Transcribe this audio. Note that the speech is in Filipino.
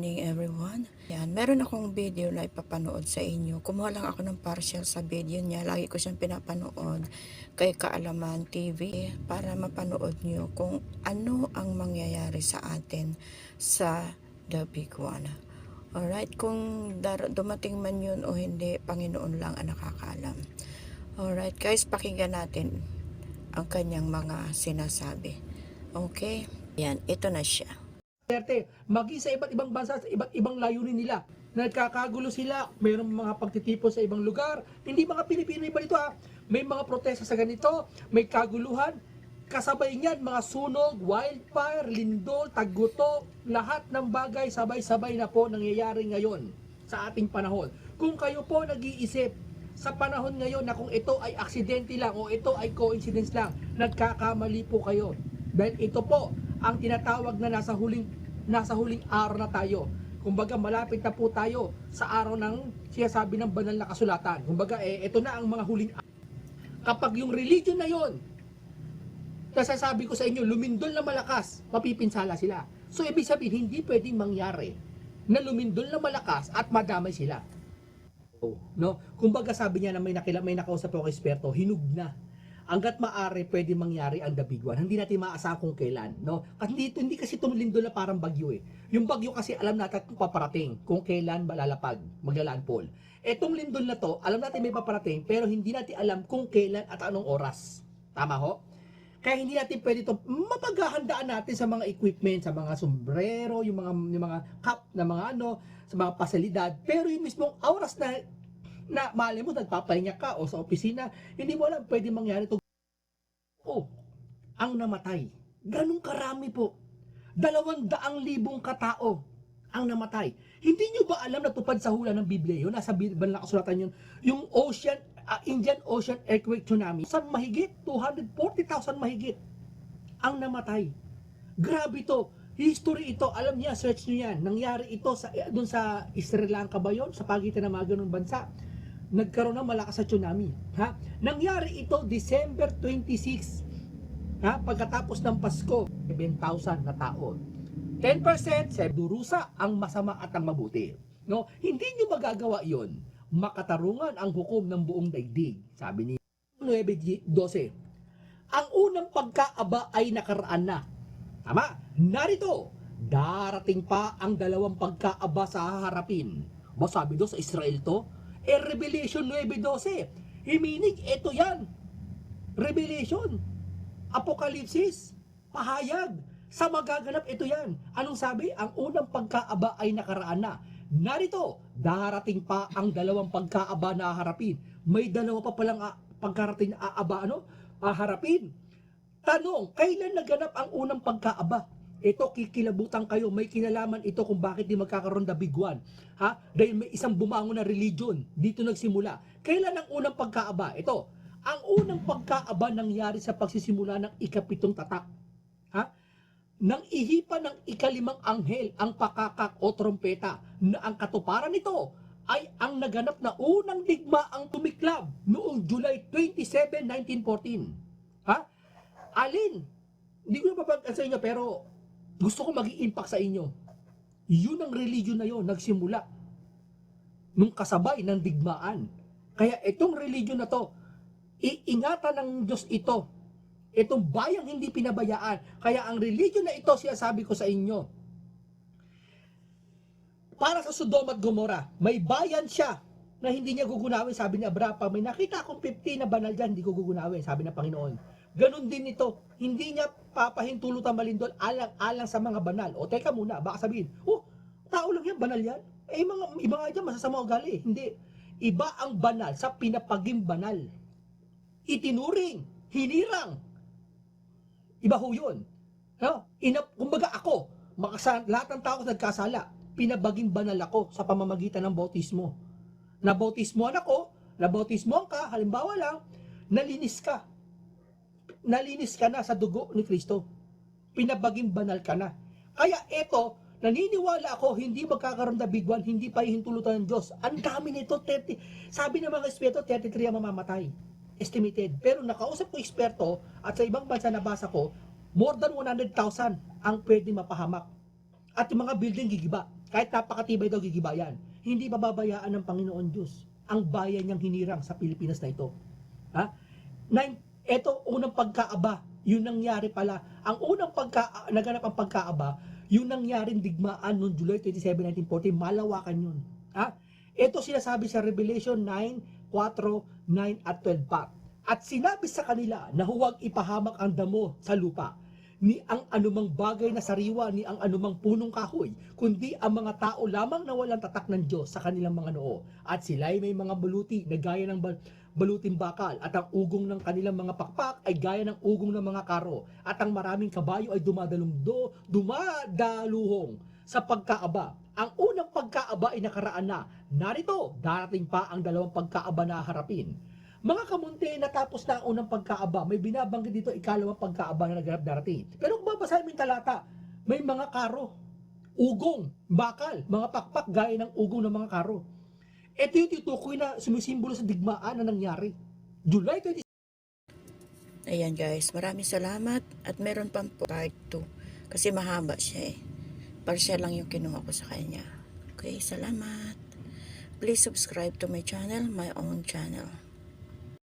morning everyone. Yan, meron akong video na ipapanood sa inyo. Kumuha lang ako ng partial sa video niya. Lagi ko siyang pinapanood kay Kaalaman TV para mapanood niyo kung ano ang mangyayari sa atin sa The Big One. Alright, kung dumating man yun o hindi, Panginoon lang ang nakakaalam. Alright guys, pakinggan natin ang kanyang mga sinasabi. Okay? Yan, ito na siya. Maging sa iba't ibang bansa, sa iba't ibang layunin nila. Nagkakagulo sila, mayroong mga pagtitipon sa ibang lugar. Hindi mga Pilipino iba dito ha. May mga protesta sa ganito, may kaguluhan. Kasabay niyan, mga sunog, wildfire, lindol, tagguto, lahat ng bagay sabay-sabay na po nangyayari ngayon sa ating panahon. Kung kayo po nag-iisip sa panahon ngayon na kung ito ay aksidente lang o ito ay coincidence lang, nagkakamali po kayo. Dahil ito po ang tinatawag na nasa huling araw na tayo. Kumbaga malapit na po tayo sa araw ng sinasabi ng banal na kasulatan. Kumbaga ito na ang mga huling araw. Kapag yung religion na yon, nasasabi ko sa inyo, lumindol na malakas, mapipinsala sila. So ibig sabihin, hindi pwedeng mangyari na lumindol na malakas at madamay sila. No? Kumbaga sabi niya na may nakausap ako eksperto, hinug na. Hanggat maaari pwede mangyari ang The Big One. Hindi natin maasahan kung kailan, no? Kasi hindi kasi tumulindol na parang bagyo eh. Yung bagyo kasi alam natin kung paparating, kung kailan malalapag, maglalandfall. Etong lindol na to, alam natin may paparating, pero hindi natin alam kung kailan at anong oras. Tama ho? Kaya hindi natin pwede ito, mapaghahandaan natin sa mga equipment, sa mga sombrero, yung mga cup na mga sa mga pasilidad, pero yung mismong oras na mali mo, nagpapahinga ka o sa opisina, hindi mo alam, pwede mangyari ito. Ang namatay. Ganun karami po. 200,000 katao ang namatay. Hindi nyo ba alam na tupad sa hula ng Biblia yun? Nasa banal na kasulatan yun. Yung Indian Ocean earthquake tsunami. Saan mahigit? 240,000 mahigit ang namatay. Grabe to. History ito. Alam niya, search nyo yan. Nangyari ito doon sa Sri Lanka ba yun? Sa pagitan ng mga ganung bansa. Nagkaroon ng malakas sa tsunami. Ha? Nangyari ito December 26. Ha? Pagkatapos ng Pasko, 7,000 na tao. 10% sa durusa ang masama at ang mabuti. No? Hindi nyo magagawa yon. Makatarungan ang hukom ng buong daigdig. Sabi ni 9:12. Ang unang pagkaaba ay nakaraan na. Tama? Narito, darating pa ang dalawang pagkaaba sa haharapin. Masabi do sa Israel to? Revelation 9:12. Himinig, ito yan. Revelation. Apokalipsis. Pahayag. Sa magaganap, ito yan. Anong sabi? Ang unang pagkaaba ay nakaraan na. Narito, darating pa ang dalawang pagkaaba na haharapin. May dalawa pa palang pagkarating na harapin. Tanong, kailan naganap ang unang pagkaaba? Ito, kikilabutan kayo, may kinalaman ito kung bakit di magkakaroon The Big One. Ha? Dahil may isang bumangon na religion, dito nagsimula. Kailan ang unang pagkaaba? Ito, ang unang pagkaaba nangyari sa pagsisimula ng ika-7 tatak. Ha? Nang ihipan ng ika-5 anghel ang pakakak o trompeta, na ang katuparan nito ay ang naganap na unang digmaang tumiklab noong July 27, 1914. Ha? Alin? Hindi ko napapagkan sa inyo, pero gusto ko maging impact sa inyo. Yun ang religion na yun, nagsimula nung kasabay ng digmaan. Kaya itong religion na to, iingatan ng Diyos ito. Itong bayang hindi pinabayaan. Kaya ang religion na ito, siya sabi ko sa inyo, para sa Sodom at Gomora, may bayan siya na hindi niya gugunawin. Sabi ni Abraham, may nakita akong 50 na banal dyan, hindi ko gugunawin, sabi ng Panginoon. Ganon din ito, hindi niya papahintulot ang malindol alang-alang sa mga banal. O teka muna, baka sabihin, tao lang yan, banal yan. Iba nga dyan, masasama ugali. Hindi, iba ang banal sa pinapaging banal. Itinuring, hinirang. Iba ho yun. No? Kumbaga ako, lahat ng tao nagkasala, pinabaging banal ako sa pamamagitan ng bautismo. Nabautismoan ako, nabautismoan ka, halimbawa lang, nalinis ka na sa dugo ni Kristo. Pinabaging banal ka na. Kaya eto, naniniwala ako, hindi magkakaroon na Big One, hindi pa hihintulutan ng Diyos. Ang dami nito, 30. Sabi ng mga eksperto, 33 ang mamamatay. Estimated. Pero nakausap ko eksperto, at sa ibang bansa nabasa ko, more than 100,000 ang pwede mapahamak. At yung mga building gigiba. Kahit napakatibay daw gigibayan, hindi bababayaan ng Panginoon Diyos ang bayan niyang hinirang sa Pilipinas na ito. Ha? Ito, unang pagkaaba, yun nangyari pala. Ang unang naganap ang pagkaaba, yung nangyaring digmaan noong July 27, 1940, malawakan yun. Ha? Ito sinasabi sa Revelation 9, 4, 9 at 12 pa. At sinabi sa kanila na huwag ipahamak ang damo sa lupa, ni ang anumang bagay na sariwa, ni ang anumang punong kahoy, kundi ang mga tao lamang na walang tatak ng Diyos sa kanilang mga noo. At sila'y may mga baluti na gaya ng baluting bakal, at ang ugong ng kanilang mga pakpak ay gaya ng ugong ng mga karo, at ang maraming kabayo ay dumadaluhong sa pagkaaba. Ang unang pagkaaba ay nakaraan na. Narito, darating pa ang dalawang pagkaaba na harapin. Mga kamunti, natapos na ang unang pagkaaba. May binabanggit dito ikalawang pagkaaba na naganap darating. Pero kung babasahin mo yung talata, may mga karo, ugong, bakal, mga pakpak gaya ng ugong ng mga karo. Ito yung titukoy na sumisimbolo sa digmaan na nangyari. July 20. Ayan guys, maraming salamat at meron pang part 2 kasi mahaba siya eh. Partial lang yung kinuha ko sa kanya. Okay, salamat. Please subscribe to my channel, my own channel.